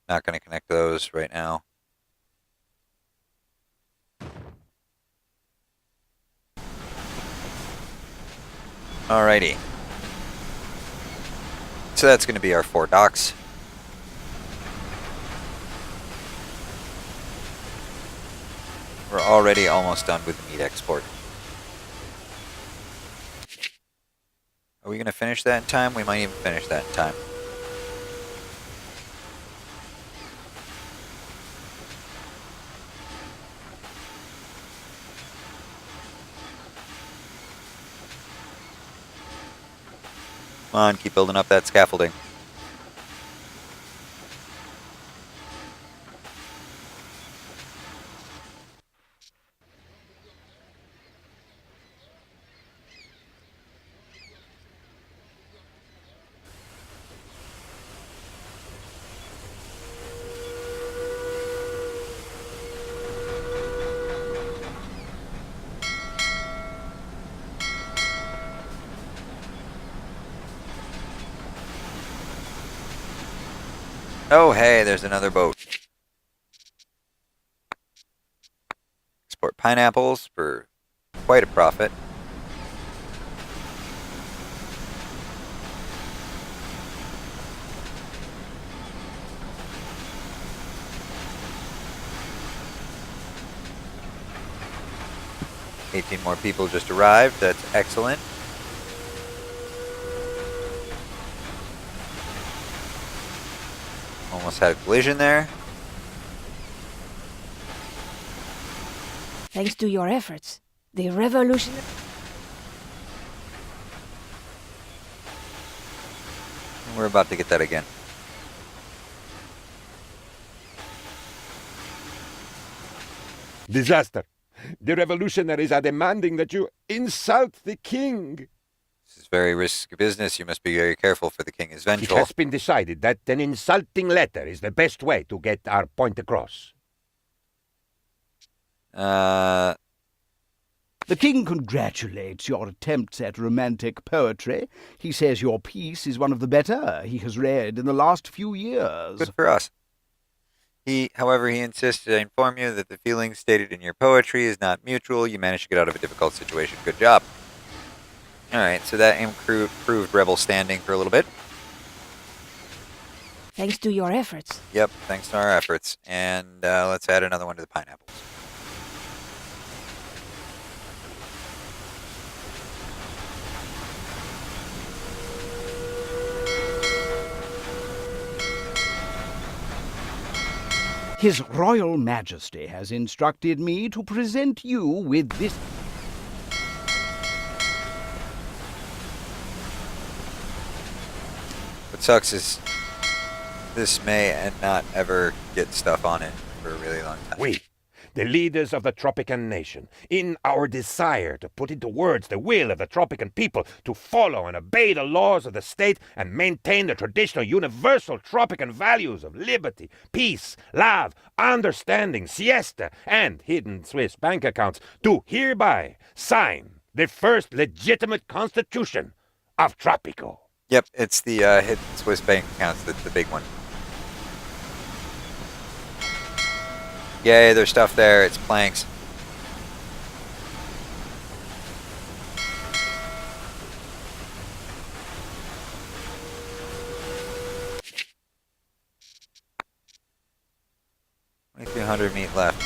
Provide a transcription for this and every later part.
Not going to connect those right now. Alrighty. So that's going to be our 4 docks. We're already almost done with the meat export. Are we going to finish that in time? We might even finish that in time. Come on, keep building up that scaffolding. Oh, hey, there's another boat. Export pineapples for quite a profit. $18 more people just arrived. That's excellent. Almost had a collision there. Thanks to your efforts, the revolution... We're about to get that again. Disaster. The revolutionaries are demanding that you insult the king. This is very risky business. You must be very careful, for the king is It vengeful. has been decided that an insulting letter is the best way to get our point across. The king congratulates your attempts at romantic poetry. He says your piece is one of the better he has read in the last few years. Good for us. However, he insists to inform you that the feelings stated in your poetry is not mutual. You managed to get out of a difficult situation. Good job. Alright, so that improved rebel standing for a little bit. Thanks to your efforts. Yep, thanks to our efforts. And let's add another one to the pineapples. His Royal Majesty has instructed me to present you with this... What sucks is this may not ever get stuff on it for a really long time. We, the leaders of the Tropican nation, in our desire to put into words the will of the Tropican people to follow and obey the laws of the state and maintain the traditional universal Tropican values of liberty, peace, love, understanding, siesta, and hidden Swiss bank accounts, do hereby sign the first legitimate constitution of Tropico. Yep, it's the hidden Swiss bank accounts that's the big one. Yay, there's stuff there. It's planks. Only 300 meat left.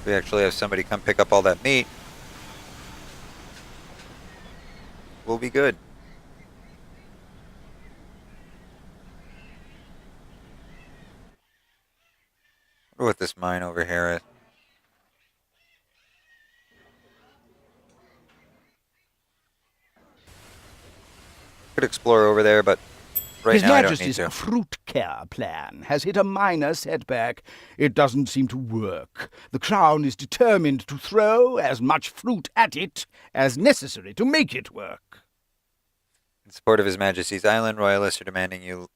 We actually have somebody come pick up all that meat. We'll be good. I wonder what this mine over here is. Could explore over there, but right His now I don't need Majesty's to. fruit care plan has hit a minor setback. It doesn't seem to work. The Crown is determined to throw as much fruit at it as necessary to make it work. In support of His Majesty's Island, royalists are demanding you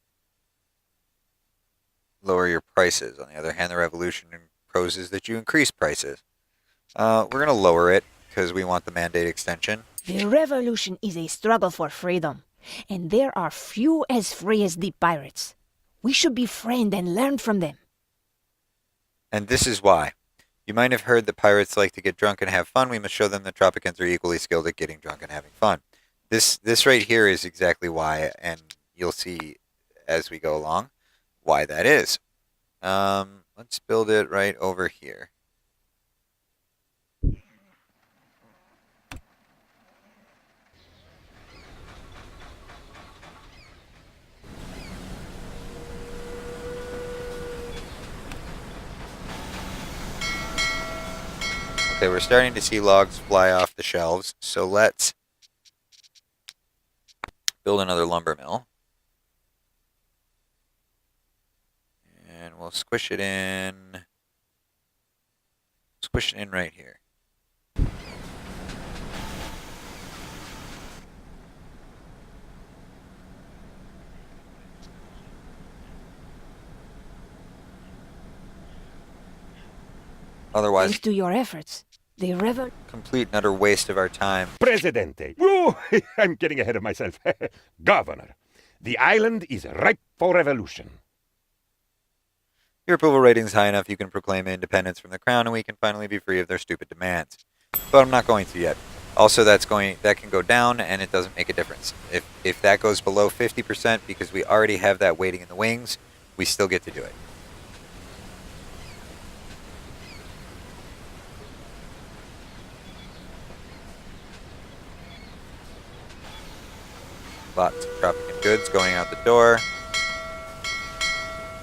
lower your prices. On the other hand, the revolution proposes that you increase prices. We're going to lower it because we want the mandate extension. The revolution is a struggle for freedom, and there are few as free as the pirates. We should befriend and learn from them. And this is why. You might have heard that pirates like to get drunk and have fun. We must show them that Tropicans are equally skilled at getting drunk and having fun. This right here is exactly why, and you'll see as we go along why that is. Let's build it right over here. Okay, we're starting to see logs fly off the shelves, so let's build another lumber mill. And we'll squish it in right here. Otherwise, Thanks to your efforts, the complete and utter waste of our time. Presidente. Whoa, I'm getting ahead of myself. Governor, the island is ripe for revolution. Your approval rating is high enough you can proclaim independence from the crown and we can finally be free of their stupid demands. But I'm not going to yet. Also, that can go down and it doesn't make a difference. If that goes below 50%, because we already have that waiting in the wings, we still get to do it. Lots of Tropican goods going out the door.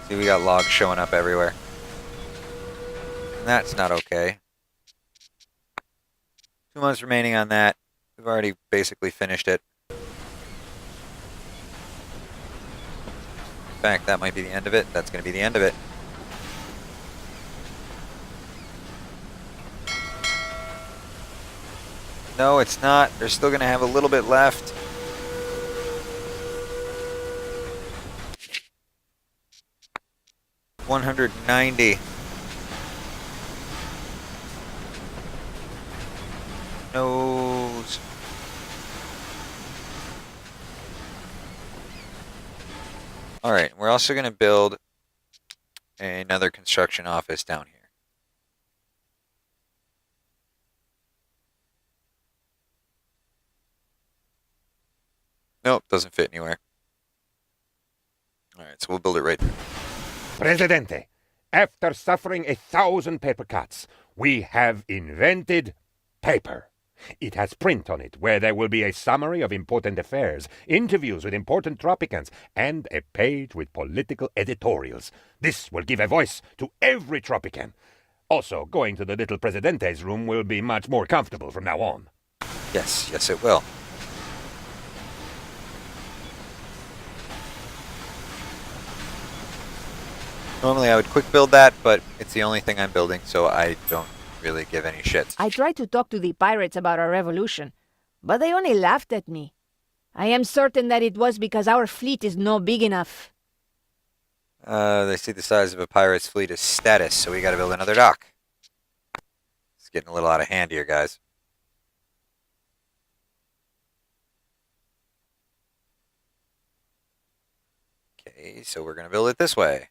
See, we got logs showing up everywhere. And that's not okay. 2 months remaining on that. We've already basically finished it. In fact, that might be the end of it. That's going to be the end of it. No, it's not. They're still going to have a little bit left. $190. Nose. Alright, we're also going to build another construction office down here. Nope, doesn't fit anywhere. Alright, so we'll build it right there. Presidente, after suffering 1,000 paper cuts, we have invented paper. It has print on it, where there will be a summary of important affairs, interviews with important Tropicans, and a page with political editorials. This will give a voice to every Tropican. Also, going to the little Presidente's room will be much more comfortable from now on. Yes, it will. Normally I would quick build that, but it's the only thing I'm building, so I don't really give any shits. I tried to talk to the pirates about our revolution, but they only laughed at me. I am certain that it was because our fleet is no big enough. They see the size of a pirate's fleet as status, so we gotta build another dock. It's getting a little out of hand here, guys. Okay, so we're gonna build it this way.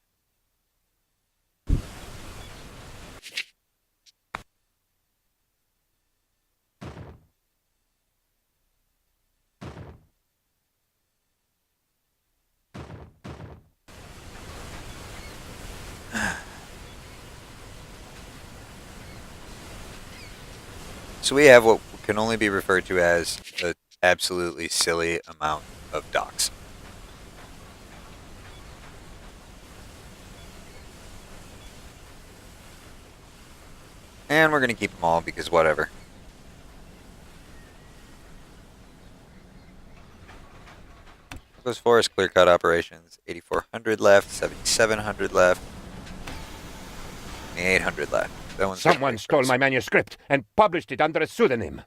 So we have what can only be referred to as an absolutely silly amount of docks. And we're going to keep them all because whatever. Those forest clear cut operations. 8,400 left, 7,700 left, 800 left. Someone stole my manuscript and published it under a pseudonym.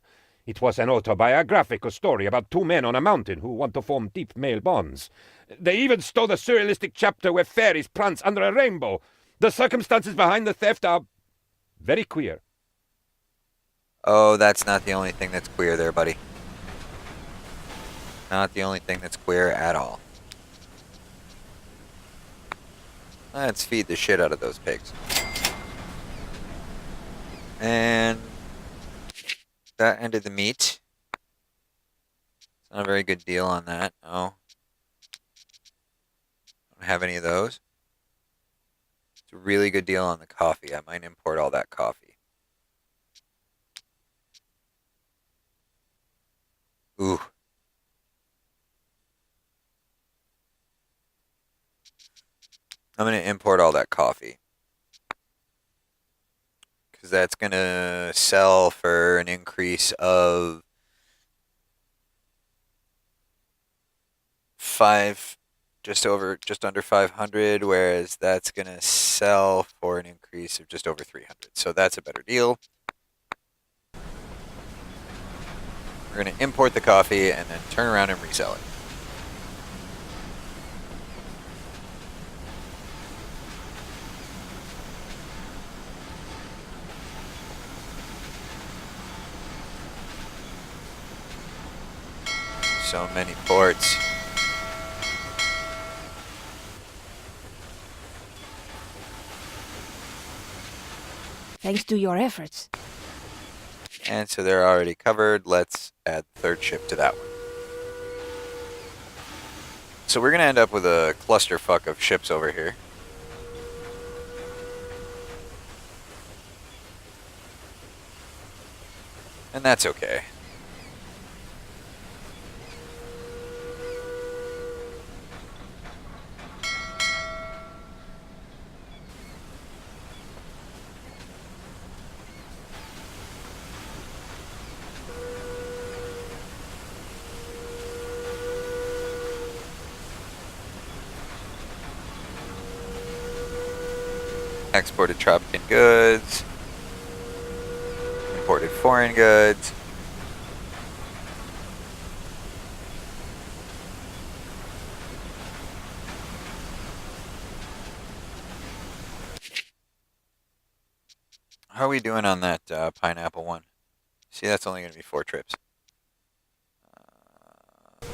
It was an autobiographical story about two men on a mountain who want to form deep male bonds. They even stole the surrealistic chapter where fairies prance under a rainbow. The circumstances behind the theft are very queer. Oh, that's not the only thing that's queer there, buddy. Not the only thing that's queer at all. Let's feed the shit out of those pigs. And that ended the meat. It's not a very good deal on that. Oh. Don't have any of those. It's a really good deal on the coffee. I might import all that coffee. Ooh. I'm going to import all that coffee. Because that's going to sell for an increase of just under 500, whereas that's going to sell for an increase of just over 300. So that's a better deal. We're going to import the coffee and then turn around and resell it. So many ports. Thanks to your efforts. And so they're already covered. Let's add the third ship to that one. So we're going to end up with a clusterfuck of ships over here. And that's okay. Exported Tropican goods. Imported foreign goods. How are we doing on that pineapple one? See, that's only going to be 4 trips.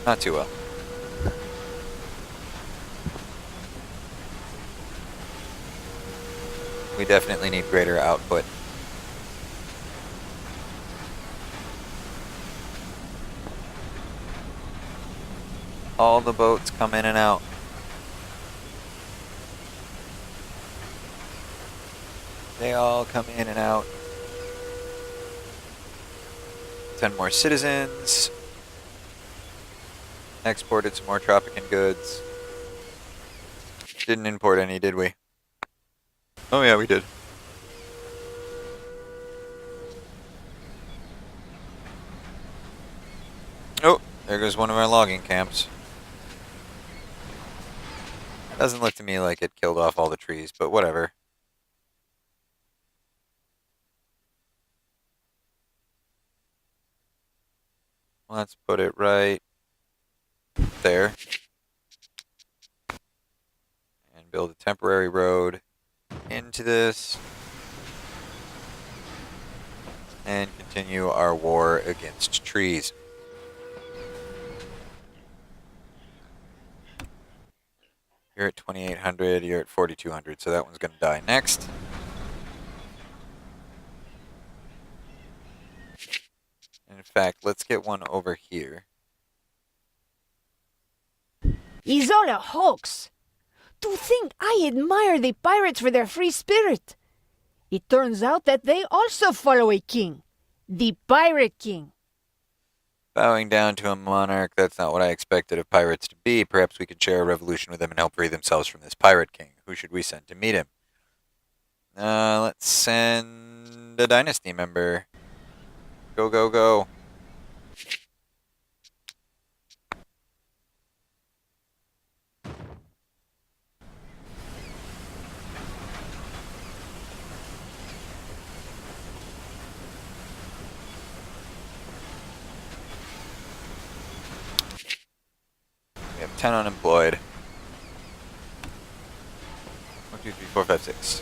Not too well. We definitely need greater output. All the boats come in and out. They all come in and out. 10 more citizens. Exported some more Tropican goods. Didn't import any, did we? Oh yeah, we did. Oh, there goes one of our logging camps. Doesn't look to me like it killed off all the trees, but whatever. Let's put it right there. And build a temporary road into this. And continue our war against trees. You're at 2,800, you're at 4,200, so that one's going to die next. In fact, let's get one over here. It's all a hoax. To think I admire the pirates for their free spirit. It turns out that they also follow a king. The Pirate King. Bowing down to a monarch, that's not what I expected of pirates to be. Perhaps we could share a revolution with them and help free themselves from this pirate king. Who should we send to meet him? Let's send a dynasty member. Go, go, go. We have 10 unemployed. 1, 2, 3, 4, 5, 6.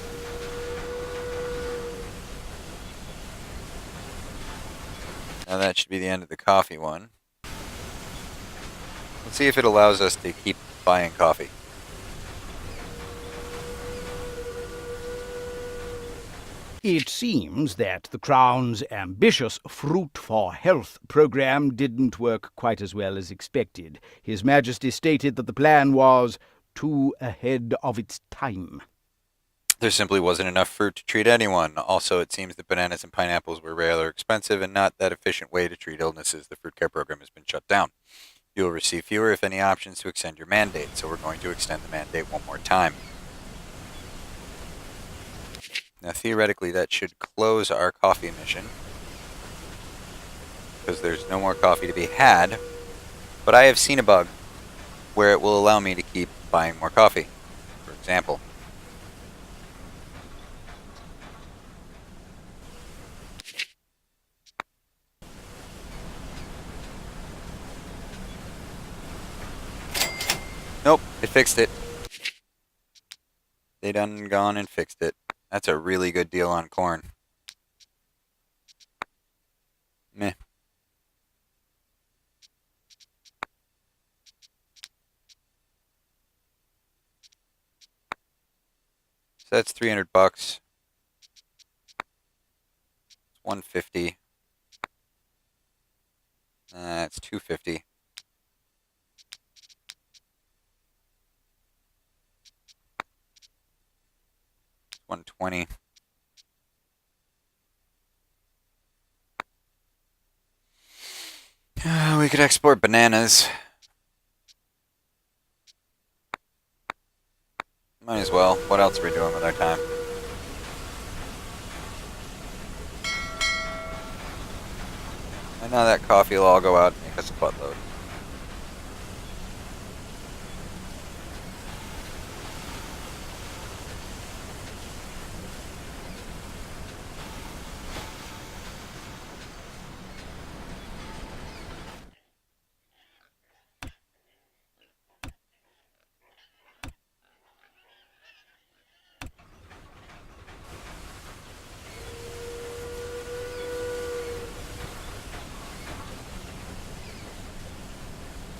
Now that should be the end of the coffee one. Let's see if it allows us to keep buying coffee. It seems that the Crown's ambitious Fruit for Health program didn't work quite as well as expected. His Majesty stated that the plan was too ahead of its time. There simply wasn't enough fruit to treat anyone. Also, it seems that bananas and pineapples were rather expensive and not that efficient way to treat illnesses. The fruit care program has been shut down. You will receive fewer, if any, options to extend your mandate, so we're going to extend the mandate one more time. Now, theoretically, that should close our coffee mission, because there's no more coffee to be had, but I have seen a bug where it will allow me to keep buying more coffee. For example, nope, it fixed it. They done gone and fixed it. That's a really good deal on corn. Meh. So that's $300. It's 150. It's 250. 120. We could export bananas. Might as well. What else are we doing with our time? I know that coffee will all go out and make us a buttload.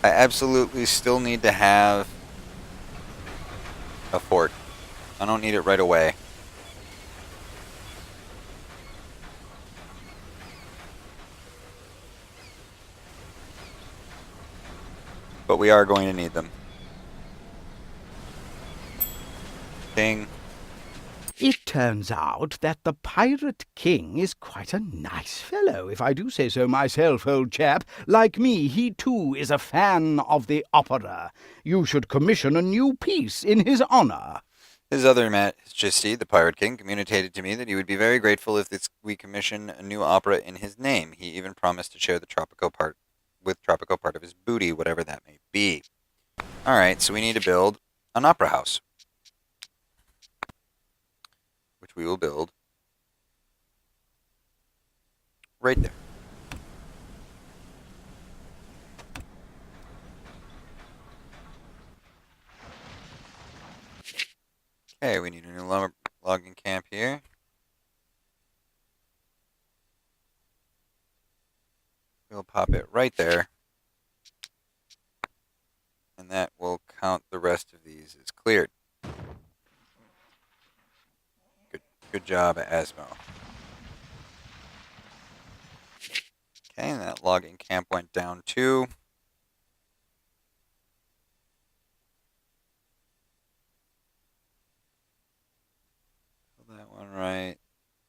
I absolutely still need to have a fort. I don't need it right away. But we are going to need them. Ding. It turns out that the Pirate King is quite a nice fellow, if I do say so myself, old chap. Like me, he too is a fan of the opera. You should commission a new piece in his honor. His other Majesty, the Pirate King, communicated to me that he would be very grateful if we commission a new opera in his name. He even promised to share the Tropico part of his booty, whatever that may be. Alright, so we need to build an opera house, which we will build right there. Okay, we need a new logging camp here. We'll pop it right there. And that will count the rest of these as cleared. Good job, Asmo. Okay, and that logging camp went down too. Put that one right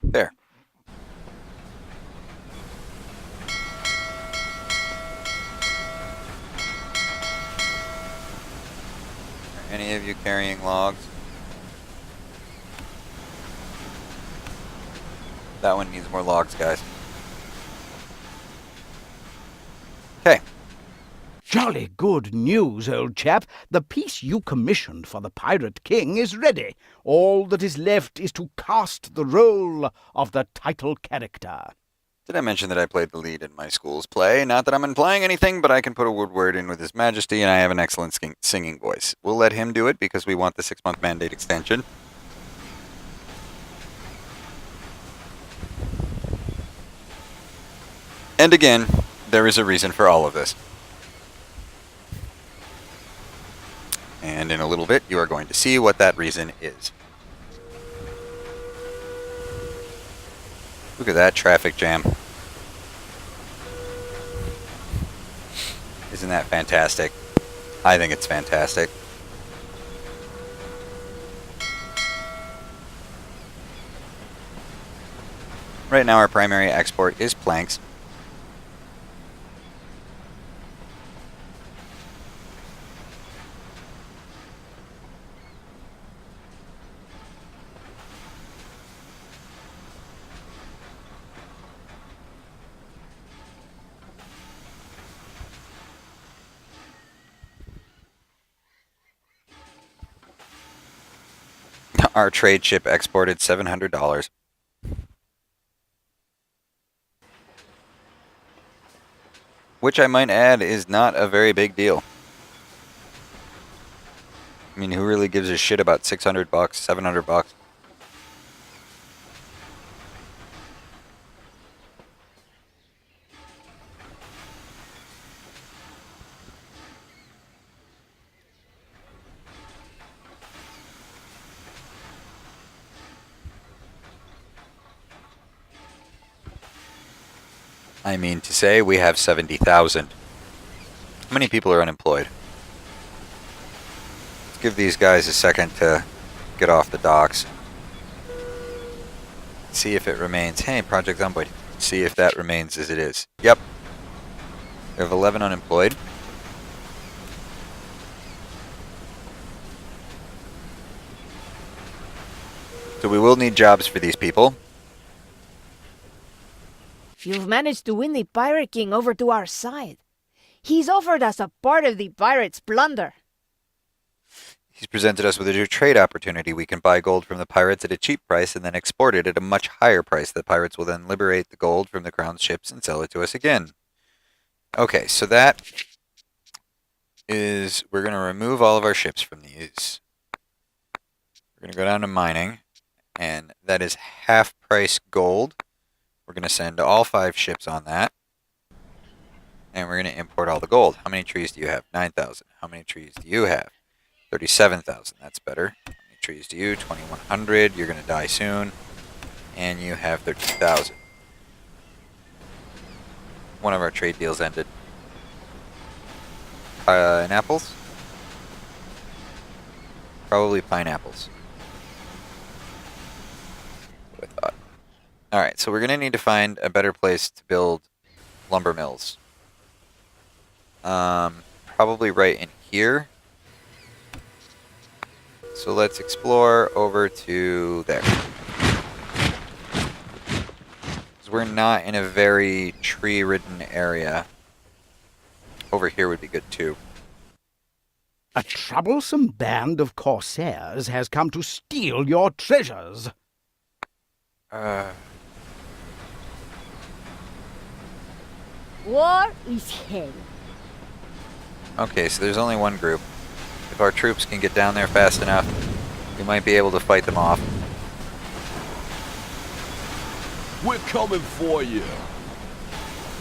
there. Are any of you carrying logs? That one needs more logs, guys. Okay. Jolly good news, old chap. The piece you commissioned for the Pirate King is ready. All that is left is to cast the role of the title character. Did I mention that I played the lead in my school's play? Not that I'm implying anything, but I can put a good word in with His Majesty, and I have an excellent singing voice. We'll let him do it because we want the 6-month mandate extension. And again, there is a reason for all of this. And in a little bit, you are going to see what that reason is. Look at that traffic jam. Isn't that fantastic? I think it's fantastic. Right now our primary export is planks. Our trade ship exported $700. Which I might add is not a very big deal. I mean, who really gives a shit about 600 bucks, 700 bucks? I mean to say, we have 70,000. How many people are unemployed? Let's give these guys a second to get off the docks. See if it remains. Hey, Project Zomboid. See if that remains as it is. Yep. We have 11 unemployed. So we will need jobs for these people. You've managed to win the Pirate King over to our side. He's offered us a part of the pirates' plunder. He's presented us with a new trade opportunity. We can buy gold from the pirates at a cheap price and then export it at a much higher price. The pirates will then liberate the gold from the crown's ships and sell it to us again. Okay, so that is... We're going to remove all of our ships from these. We're going to go down to mining, and that is half price gold. We're going to send all 5 ships on that. And we're going to import all the gold. How many trees do you have? 9,000. How many trees do you have? 37,000. That's better. How many trees do you? 2,100. You're going to die soon. And you have 13,000. One of our trade deals ended. Pineapples? Probably pineapples. What I thought. Alright, so we're going to need to find a better place to build lumber mills. Probably right in here. So let's explore over to there. Because we're not in a very tree-ridden area. Over here would be good too. A troublesome band of corsairs has come to steal your treasures. War is hell. Okay, so there's only one group. If our troops can get down there fast enough, we might be able to fight them off. We're coming for you.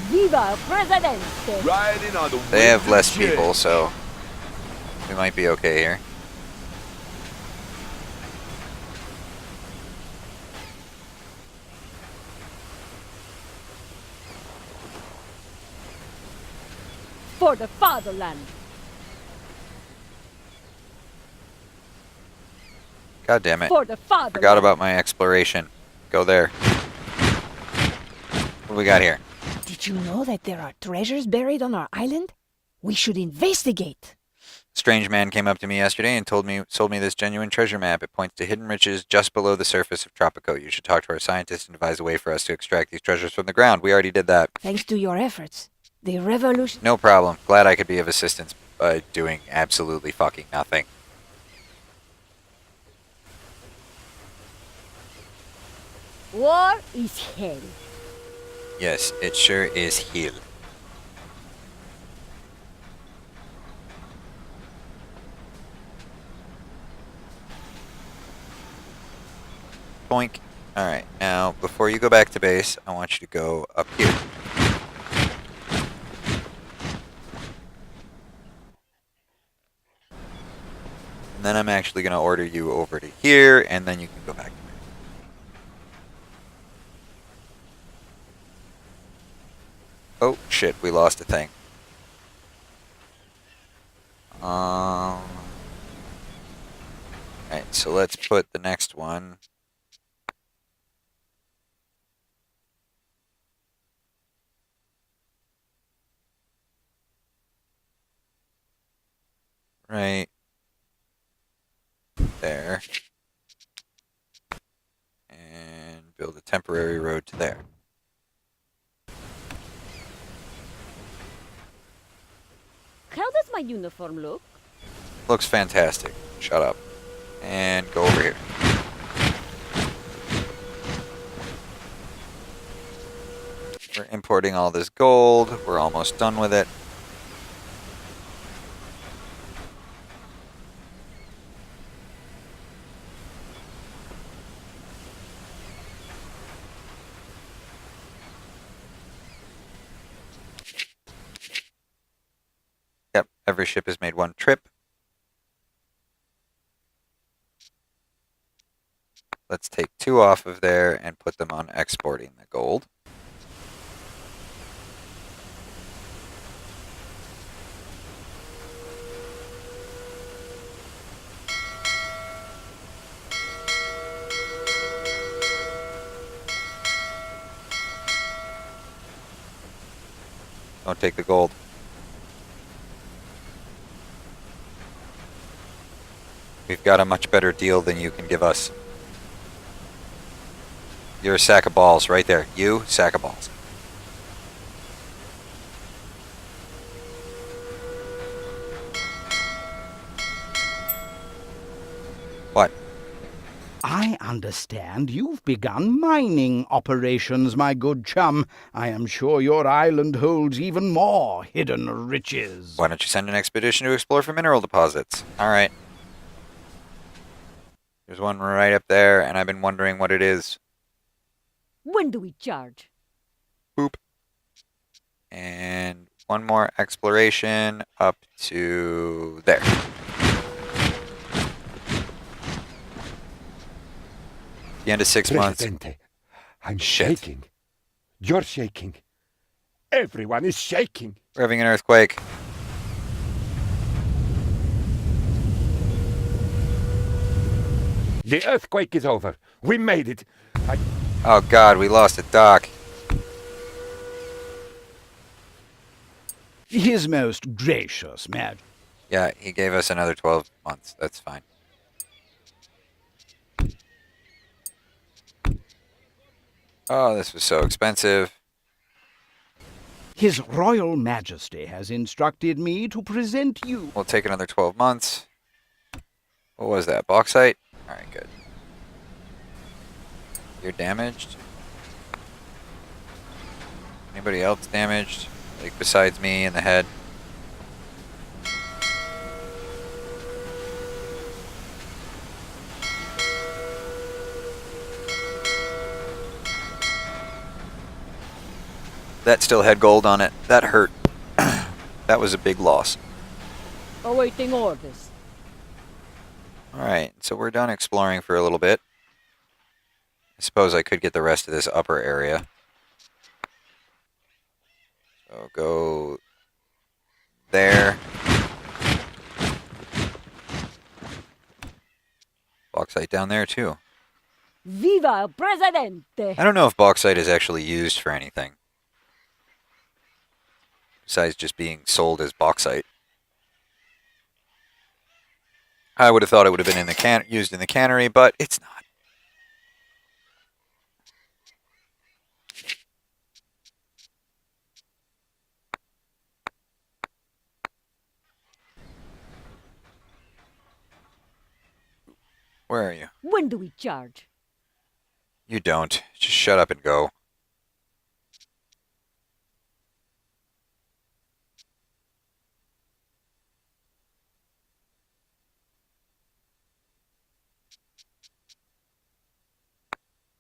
Viva Presidente! Riding on the They have wind of less change. people, so we might be okay here. For the fatherland! God damn it. For the fatherland! Forgot about my exploration. Go there. What do we got here? Did you know that there are treasures buried on our island? We should investigate. A strange man came up to me yesterday and sold me this genuine treasure map. It points to hidden riches just below the surface of Tropico. You should talk to our scientists and devise a way for us to extract these treasures from the ground. We already did that. Thanks to your efforts, the revolution... No problem. Glad I could be of assistance by doing absolutely fucking nothing. War is hell. Yes, it sure is hell. Boink. Alright, now, before you go back to base, I want you to go up here. then I'm actually going to order you over to here, and then you can go back to me. Oh, shit, we lost a thing. Alright, so let's put the next one. Right there. And build a temporary road to there. How does my uniform look? Looks fantastic. Shut up. And go over here. We're importing all this gold. We're almost done with it. Yep, every ship has made one trip. Let's take 2 off of there and put them on exporting the gold. Don't take the gold. We've got a much better deal than you can give us. You're a sack of balls right there. You, sack of balls. What? I understand you've begun mining operations, my good chum. I am sure your island holds even more hidden riches. Why don't you send an expedition to explore for mineral deposits? Alright. There's one right up there, and I've been wondering what it is. When do we charge? Boop. And one more exploration up to there. The end of 6 months. Presidente, I'm Shit. shaking. You're shaking. Everyone is shaking. We're having an earthquake. The earthquake is over. We made it. Oh god, we lost a dock. His most gracious Majesty. Yeah, he gave us another 12 months. That's fine. Oh, this was so expensive. His Royal Majesty has instructed me to present you. We'll take another 12 months. What was that? Bauxite? Alright, good. You're damaged? Anybody else damaged? Like, besides me in the head? That still had gold on it. That hurt. That was a big loss. Awaiting orders. Alright, so we're done exploring for a little bit. I suppose I could get the rest of this upper area. So go there. Bauxite down there too. Viva el Presidente! I don't know if bauxite is actually used for anything. Besides just being sold as bauxite. I would have thought it would have been in the used in the cannery, but it's not. Where are you? When do we charge? You don't. Just shut up and go.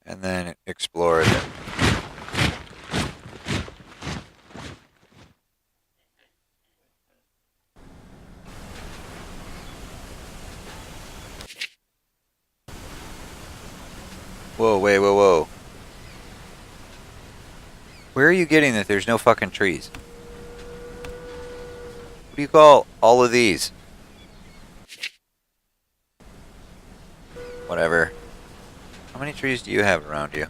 And then explore it. Whoa, wait, whoa, whoa. Where are you getting that there's no fucking trees? What do you call all of these? Whatever. How many trees do you have around you?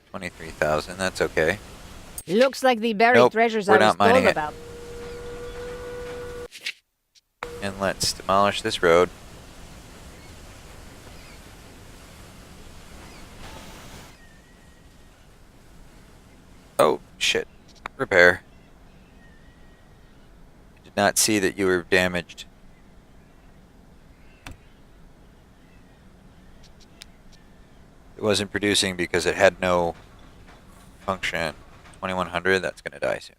23,000, that's okay. Looks like the buried Nope, treasures we're I was not mining told it. about. And let's demolish this road. Oh, shit. Repair. I did not see that you were damaged. It wasn't producing because it had no function. 2100, that's going to die soon.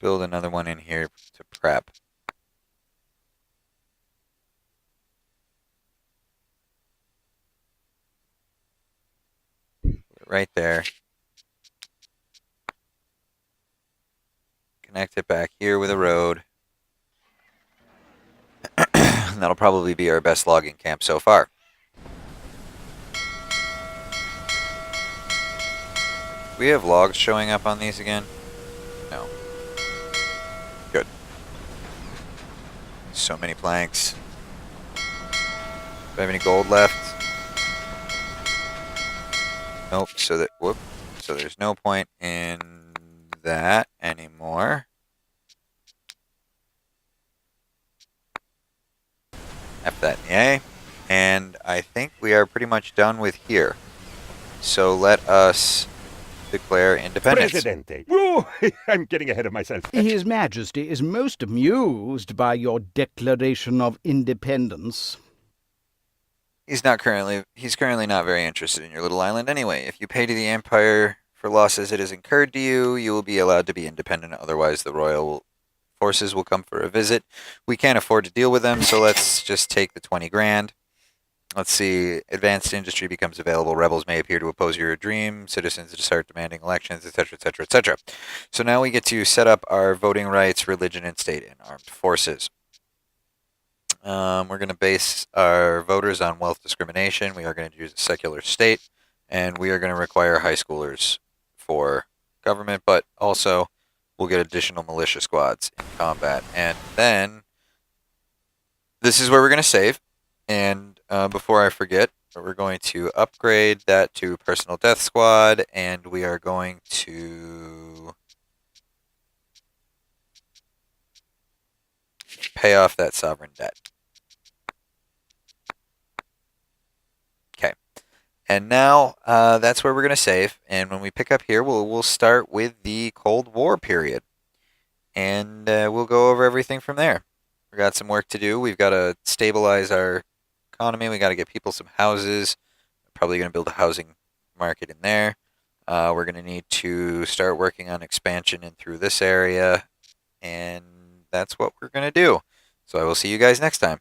Build another one in here to prep. Put it right there. Connect it back here with a road. That'll probably be our best logging camp so far. We have logs showing up on these again? No. Good. So many planks. Do I have any gold left? Nope. So there's no point in that anymore. F that in the A. And I think we are pretty much done with here. So let us declare independence. Presidente. Whoa, I'm getting ahead of myself. His Majesty is most amused by your declaration of independence. He's currently not very interested in your little island anyway. If you pay to the Empire for losses it has incurred to you, you will be allowed to be independent. Otherwise, the royal forces will come for a visit. We can't afford to deal with them, so let's just take the 20 grand. Let's see. Advanced industry becomes available. Rebels may appear to oppose your dream. Citizens start demanding elections, etc., etc., etc. So now we get to set up our voting rights, religion, and state and armed forces. We're going to base our voters on wealth discrimination. We are going to use a secular state, and we are going to require high schoolers for government, but also we'll get additional militia squads in combat. And then this is where we're going to save. And before I forget, we're going to upgrade that to personal death squad, and we are going to pay off that sovereign debt. Okay. And now that's where we're going to save. And when we pick up here, we'll start with the Cold War period. And we'll go over everything from there. We've got some work to do. We've got to stabilize our economy. We got to get people some houses. Probably going to build a housing market in there. We're going to need to start working on expansion in through this area. And that's what we're going to do. So I will see you guys next time.